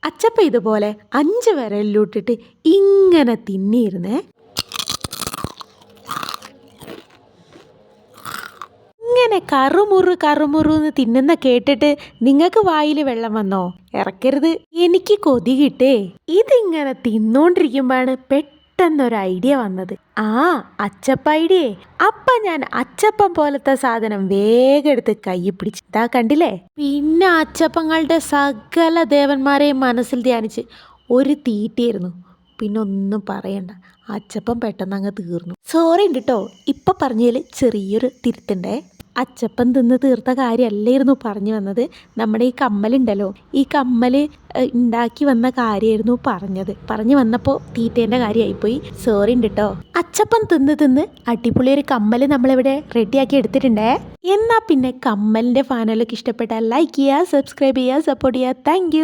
അച്ചപ്പ ഇതുപോലെ 5 വിരലിലൂട്ടിട്ട് ഇങ്ങനെ തിന്നിയിരുന്നേ. ഇങ്ങനെ കറുമുറു തിന്നുന്ന കേട്ടിട്ട് നിങ്ങൾക്ക് വായിൽ വെള്ളം വന്നോ? ഇറക്കരുത്, എനിക്ക് കൊതി കിട്ടേ. ഇതിങ്ങനെ തിന്നോണ്ടിരിക്കുമ്പോഴാണ് പെട്ടെന്നൊരു ഐഡിയ വന്നത്. അച്ചപ്പ ഐഡിയേ. അപ്പൊ ഞാൻ അച്ചപ്പം പോലത്തെ സാധനം വേഗം എടുത്ത് കൈ പിടിച്ച് ഇതാ കണ്ടില്ലേ. പിന്നെ അച്ചപ്പങ്ങളുടെ സകല ദേവന്മാരെയും മനസ്സിൽ ധ്യാനിച്ച് ഒരു തീറ്റയായിരുന്നു. പിന്നെ ഒന്നും പറയണ്ട, അച്ചപ്പം പെട്ടെന്ന് അങ്ങ് തീർന്നു. സോറി ഉണ്ട് കേട്ടോ, ഇപ്പൊ പറഞ്ഞതിൽ ചെറിയൊരു തിരുത്തുണ്ടേ. അച്ചപ്പം തിന്ന് തീർത്ത കാര്യമല്ലായിരുന്നു പറഞ്ഞു വന്നത്. നമ്മുടെ ഈ കമ്മലുണ്ടല്ലോ, ഈ കമ്മൽ ഉണ്ടാക്കി വന്ന കാര്യമായിരുന്നു പറഞ്ഞു വന്നപ്പോൾ തീറ്റേൻ്റെ കാര്യമായിപ്പോയി. സോറി ഉണ്ട് കേട്ടോ. അച്ചപ്പം തിന്ന് അടിപൊളി ഒരു കമ്മൽ നമ്മളിവിടെ റെഡിയാക്കി എടുത്തിട്ടുണ്ടേ. എന്നാൽ പിന്നെ കമ്മലിൻ്റെ ഫാനുകളൊക്കെ ഇഷ്ടപ്പെട്ടാൽ ലൈക്ക് ചെയ്യുക, സബ്സ്ക്രൈബ് ചെയ്യുക, സപ്പോർട്ട് ചെയ്യുക. താങ്ക്